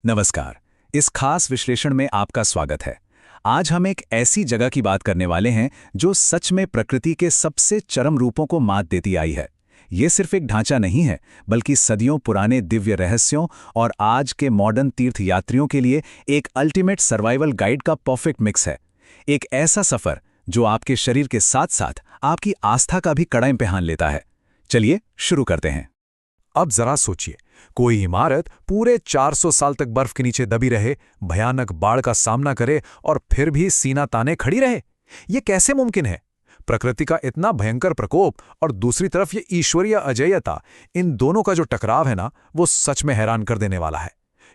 नमस्कार। इस खास विश्लेषण में आपका स्वागत है। आज हम एक ऐसी जगह की बात करने वाले हैं जो सच में प्रकृति के सबसे चरम रूपों को मात देती आई है। ये सिर्फ एक ढांचा नहीं है, बल्कि सदियों पुराने दिव्य रहस्यों और आज के मॉडर्न तीर्थ यात्रियों के लिए एक अल्टीमेट सर्वाइवल गाइड का परफेक्ट मिक्स है। एक ऐसा सफर जो आपके शरीर के साथ साथ आपकी आस्था का भी कड़ा इम्तिहान लेता है। चलिए शुरू करते हैं। अब जरा सोचिए, कोई इमारत पूरे 400 साल तक बर्फ के नीचे दबी रहे, भयानक बाढ़ का सामना करे और फिर भी सीना ताने खड़ी रहे। ये कैसे मुमकिन है? प्रकृति का इतना भयंकर प्रकोप और दूसरी तरफ ये ईश्वरीय अजेयता, इन दोनों का जो टकराव है ना, वो सच में हैरान कर देने वाला है।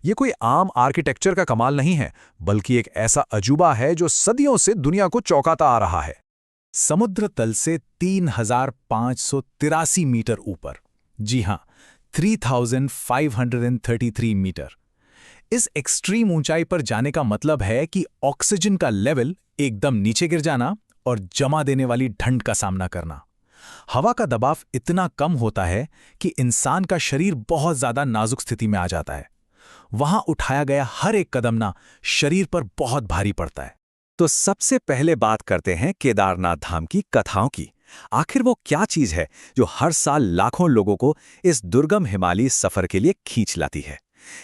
ये कोई आम आर्किटेक्चर का कमाल नहीं है, बल्कि एक ऐसा अजूबा है जो सदियों से दुनिया को चौंकाता आ रहा है। समुद्र तल से 3583 मीटर ऊपर, जी हां, 3533 मीटर। इस एक्सट्रीम ऊंचाई पर जाने का मतलब है कि ऑक्सीजन का लेवल एकदम नीचे गिर जाना और जमा देने वाली ठंड का सामना करना। हवा का दबाव इतना कम होता है कि इंसान का शरीर बहुत ज्यादा नाजुक स्थिति में आ जाता है। वहां उठाया गया हर एक कदम ना शरीर पर बहुत भारी पड़ता है। तो सबसे पहले बात करते हैं केदारनाथ धाम की कथाओं की। आखिर वो क्या चीज है जो हर साल लाखों लोगों को इस दुर्गम हिमालयी सफर के लिए खींच लाती है?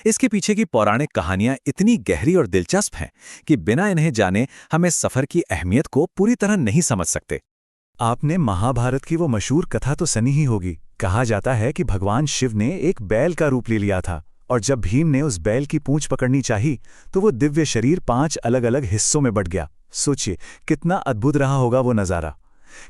इसके पीछे की पौराणिक कहानियां इतनी गहरी और दिलचस्प हैं कि बिना इन्हें जाने हम इस सफर की अहमियत को पूरी तरह नहीं समझ सकते। आपने महाभारत की वो मशहूर कथा तो सुनी ही होगी। कहा जाता है कि भगवान शिव ने एक बैल का रूप ले लिया था और जब भीम ने उस बैल की पूंछ पकड़नी चाही तो वो दिव्य शरीर 5 अलग-अलग हिस्सों में बंट गया। सोचिए कितना अद्भुत रहा होगा वो नज़ारा।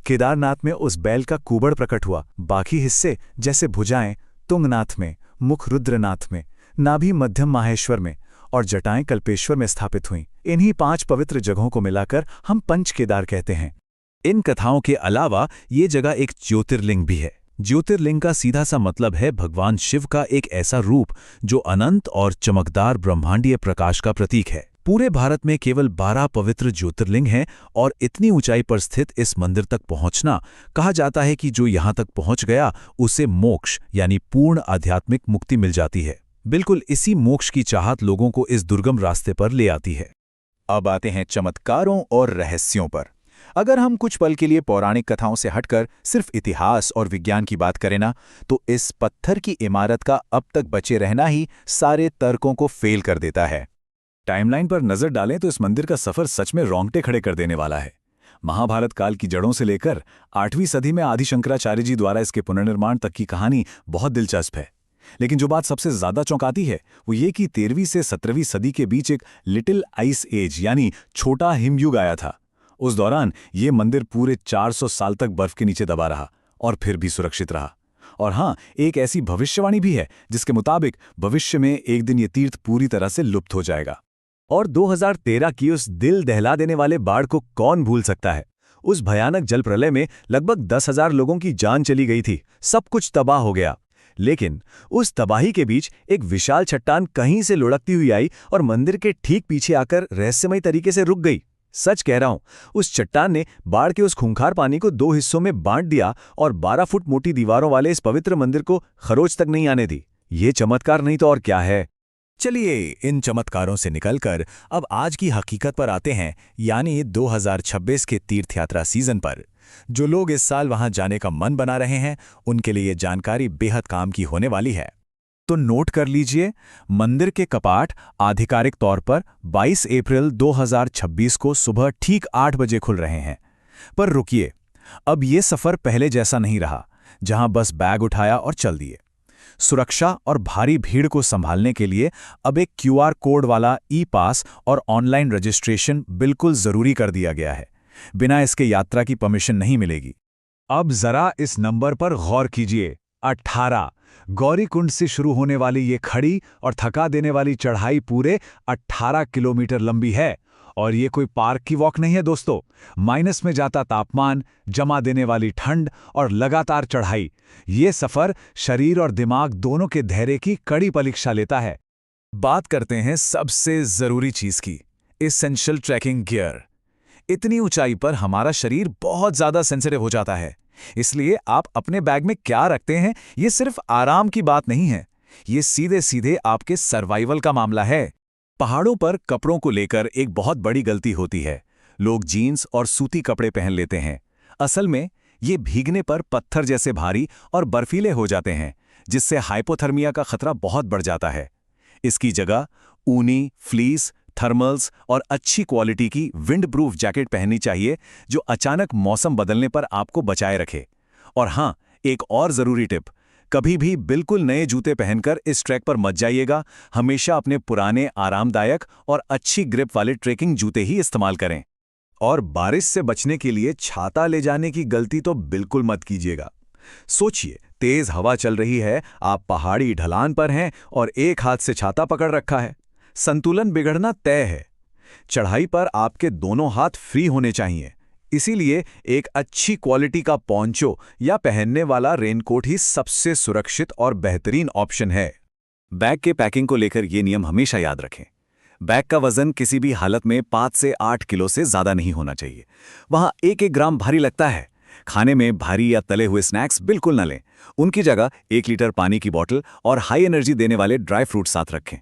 केदारनाथ में उस बैल का कुबड़ प्रकट हुआ, बाकी हिस्से जैसे भुजाएं तुंगनाथ में, मुख रुद्रनाथ में, नाभि मध्यम माहेश्वर में और जटाएं कल्पेश्वर में स्थापित हुईं। इन्हीं 5 पवित्र जगहों को मिलाकर हम पंच केदार कहते हैं। इन कथाओं के अलावा ये जगह एक ज्योतिर्लिंग भी है। ज्योतिर्लिंग का सीधा सा मतलब है भगवान शिव का एक ऐसा रूप जो अनंत और चमकदार ब्रह्मांडीय प्रकाश का प्रतीक है। पूरे भारत में केवल 12 पवित्र ज्योतिर्लिंग हैं और इतनी ऊंचाई पर स्थित इस मंदिर तक पहुंचना, कहा जाता है कि जो यहां तक पहुंच गया उसे मोक्ष यानी पूर्ण आध्यात्मिक मुक्ति मिल जाती है। बिल्कुल इसी मोक्ष की चाहत लोगों को इस दुर्गम रास्ते पर ले आती है। अब आते हैं चमत्कारों और रहस्यों पर। अगर हम कुछ पल के लिए पौराणिक कथाओं से हटकर सिर्फ इतिहास और विज्ञान की बात करें ना, तो इस पत्थर की इमारत का अब तक बचे रहना ही सारे तर्कों को फेल कर देता है। टाइमलाइन पर नजर डालें तो इस मंदिर का सफर सच में रोंगटे खड़े कर देने वाला है। महाभारत काल की जड़ों से लेकर 8वीं सदी में आदि शंकराचार्य जी द्वारा इसके पुनर्निर्माण तक की कहानी बहुत दिलचस्प है। लेकिन जो बात सबसे ज्यादा चौंकाती है वो ये कि 13वीं से 17वीं सदी के बीच एक लिटिल आइस एज यानी छोटा हिमयुग आया था। उस दौरान ये मंदिर पूरे 400 साल तक बर्फ के नीचे दबा रहा और फिर भी सुरक्षित रहा। और हाँ, एक ऐसी भविष्यवाणी भी है जिसके मुताबिक भविष्य में एक दिन ये तीर्थ पूरी तरह से लुप्त हो जाएगा। और 2013 की उस दिल दहला देने वाले बाढ़ को कौन भूल सकता है? उस भयानक जल प्रलय में लगभग 10,000 लोगों की जान चली गई थी, सब कुछ तबाह हो गया। लेकिन उस तबाही के बीच एक विशाल चट्टान कहीं से लुढ़कती हुई आई और मंदिर के ठीक पीछे आकर रहस्यमय तरीके से रुक गई। सच कह रहा हूं, उस चट्टान ने बाढ़ के उस खूंखार पानी को 2 हिस्सों में बांट दिया और 12 फुट मोटी दीवारों वाले इस पवित्र मंदिर को खरोच तक नहीं आने दी। ये चमत्कार नहीं तो और क्या है? चलिए इन चमत्कारों से निकलकर अब आज की हकीकत पर आते हैं, यानी 2026 के तीर्थयात्रा सीजन पर। जो लोग इस साल वहां जाने का मन बना रहे हैं, उनके लिए ये जानकारी बेहद काम की होने वाली है। तो नोट कर लीजिए, मंदिर के कपाट आधिकारिक तौर पर 22 अप्रैल 2026 को सुबह ठीक 8 बजे खुल रहे हैं। पर रुकिए, अब ये सफर पहले जैसा नहीं रहा, जहां बस बैग उठाया और चल दिए। सुरक्षा और भारी भीड़ को संभालने के लिए अब एक QR कोड वाला ई-पास और ऑनलाइन रजिस्ट्रेशन बिल्कुल जरूरी कर दिया गया है। बिना इसके यात्रा की परमिशन नहीं मिलेगी। अब जरा इस नंबर पर गौर कीजिए, 18। गौरीकुंड से शुरू होने वाली ये खड़ी और थका देने वाली चढ़ाई पूरे 18 किलोमीटर लंबी है। और ये कोई पार्क की वॉक नहीं है दोस्तों। माइनस में जाता तापमान, जमा देने वाली ठंड और लगातार चढ़ाई, ये सफर शरीर और दिमाग दोनों के धैर्य की कड़ी परीक्षा लेता है। बात करते हैं सबसे जरूरी चीज की, एसेंशियल ट्रैकिंग गियर। इतनी ऊंचाई पर हमारा शरीर बहुत ज्यादा सेंसिटिव हो जाता है, इसलिए आप अपने बैग में क्या रखते हैं ये सिर्फ आराम की बात नहीं है, ये सीधे सीधे आपके सर्वाइवल का मामला है। पहाड़ों पर कपड़ों को लेकर एक बहुत बड़ी गलती होती है। लोग जीन्स और सूती कपड़े पहन लेते हैं। असल में ये भीगने पर पत्थर जैसे भारी और बर्फीले हो जाते हैं, जिससे हाइपोथर्मिया का खतरा बहुत बढ़ जाता है। इसकी जगह ऊनी, फ्लीस, थर्मल्स और अच्छी क्वालिटी की विंड प्रूफ जैकेट पहननी चाहिए, जो अचानक मौसम बदलने पर आपको बचाए रखे। और हाँ, एक और ज़रूरी टिप, कभी भी बिल्कुल नए जूते पहनकर इस ट्रैक पर मत जाइएगा। हमेशा अपने पुराने आरामदायक और अच्छी ग्रिप वाले ट्रेकिंग जूते ही इस्तेमाल करें। और बारिश से बचने के लिए छाता ले जाने की गलती तो बिल्कुल मत कीजिएगा। सोचिए, तेज हवा चल रही है, आप पहाड़ी ढलान पर हैं और एक हाथ से छाता पकड़ रखा है। संतुलन बिगड़ना तय है। चढ़ाई पर आपके दोनों हाथ फ्री होने चाहिए। इसीलिए एक अच्छी क्वालिटी का पोंचो या पहनने वाला रेनकोट ही सबसे सुरक्षित और बेहतरीन ऑप्शन है। बैग के पैकिंग को लेकर ये नियम हमेशा याद रखें। बैग का वजन किसी भी हालत में 5 से 8 किलो से ज़्यादा नहीं होना चाहिए। वहाँ 1-1 ग्राम भारी लगता है। खाने में भारी या तले हुए स्नैक्स बिल्कुल न लें। उनकी जगह 1 लीटर पानी की बोतल और हाई एनर्जी देने वाले ड्राई फ्रूट साथ रखें।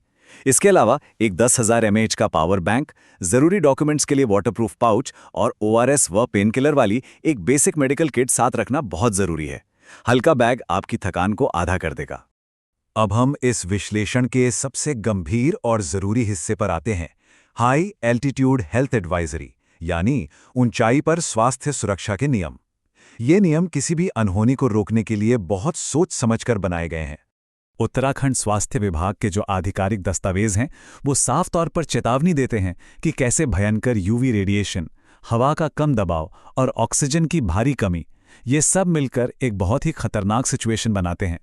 इसके अलावा एक 10,000 mAh का पावर बैंक, ज़रूरी डॉक्यूमेंट्स के लिए वाटरप्रूफ पाउच और ORS व पेन किलर वाली एक बेसिक मेडिकल किट साथ रखना बहुत ज़रूरी है। हल्का बैग आपकी थकान को आधा कर देगा। अब हम इस विश्लेषण के सबसे गंभीर और ज़रूरी हिस्से पर आते हैं, हाई एल्टीट्यूड हेल्थ एडवाइजरी, यानी ऊंचाई पर स्वास्थ्य सुरक्षा के नियम। ये नियम किसी भी अनहोनी को रोकने के लिए बहुत सोच समझकर बनाए गए हैं। उत्तराखंड स्वास्थ्य विभाग के जो आधिकारिक दस्तावेज हैं, वो साफ तौर पर चेतावनी देते हैं कि कैसे भयंकर यूवी रेडिएशन, हवा का कम दबाव और ऑक्सीजन की भारी कमी, ये सब मिलकर एक बहुत ही खतरनाक सिचुएशन बनाते हैं।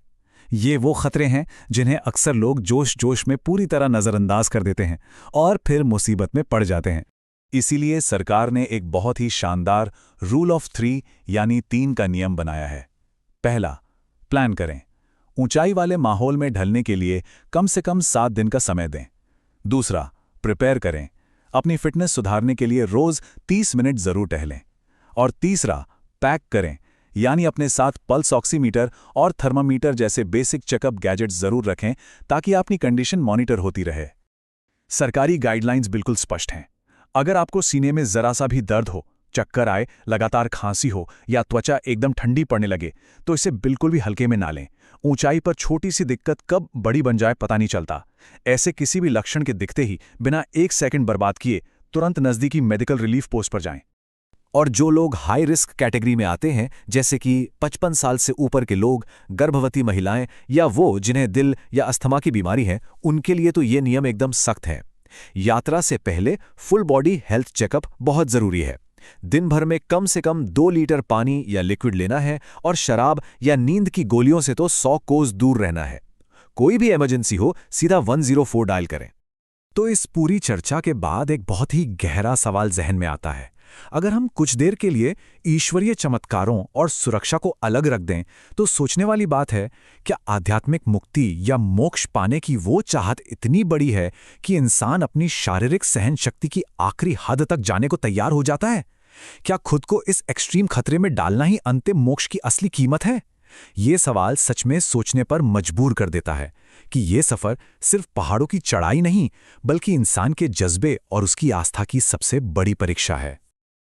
ये वो खतरे हैं जिन्हें अक्सर लोग जोश जोश में पूरी तरह नज़रअंदाज कर देते हैं और फिर मुसीबत में पड़ जाते हैं। इसीलिए सरकार ने एक बहुत ही शानदार रूल ऑफ 3 यानी 3 का नियम बनाया है। पहला, प्लान करें। ऊंचाई वाले माहौल में ढलने के लिए कम से कम 7 दिन का समय दें। दूसरा, प्रिपेयर करें। अपनी फिटनेस सुधारने के लिए रोज 30 मिनट जरूर टहलें। और तीसरा, पैक करें, यानी अपने साथ पल्स ऑक्सीमीटर और थर्मामीटर जैसे बेसिक चेकअप गैजेट्स जरूर रखें ताकि आपकी कंडीशन मॉनिटर होती रहे। सरकारी गाइडलाइंस बिल्कुल स्पष्ट हैं। अगर आपको सीने में जरा सा भी दर्द हो, चक्कर आए, लगातार खांसी हो या त्वचा एकदम ठंडी पड़ने लगे, तो इसे बिल्कुल भी हल्के में ना लें। ऊंचाई पर छोटी सी दिक्कत कब बड़ी बन जाए पता नहीं चलता। ऐसे किसी भी लक्षण के दिखते ही बिना 1 सेकंड बर्बाद किए तुरंत नज़दीकी मेडिकल रिलीफ पोस्ट पर जाएं। और जो लोग हाई रिस्क कैटेगरी में आते हैं, जैसे कि 55 साल से ऊपर के लोग, गर्भवती महिलाएं या वो जिन्हें दिल या अस्थमा की बीमारी है, उनके लिए तो ये नियम एकदम सख्त है। यात्रा से पहले फुल बॉडी हेल्थ चेकअप बहुत ज़रूरी है। दिन भर में कम से कम 2 लीटर पानी या लिक्विड लेना है और शराब या नींद की गोलियों से तो 100 कोस दूर रहना है। कोई भी इमरजेंसी हो, सीधा 104 डायल करें। तो इस पूरी चर्चा के बाद एक बहुत ही गहरा सवाल जहन में आता है। अगर हम कुछ देर के लिए ईश्वरीय चमत्कारों और सुरक्षा को अलग रख दें, तो सोचने वाली बात है, क्या आध्यात्मिक मुक्ति या मोक्ष पाने की वो चाहत इतनी बड़ी है कि इंसान अपनी शारीरिक सहन शक्ति की आखिरी हद तक जाने को तैयार हो जाता है? क्या खुद को इस एक्सट्रीम खतरे में डालना ही अंतिम मोक्ष की असली कीमत है? ये सवाल सच में सोचने पर मजबूर कर देता है कि ये सफर सिर्फ पहाड़ों की चढ़ाई नहीं, बल्कि इंसान के जज्बे और उसकी आस्था की सबसे बड़ी परीक्षा है।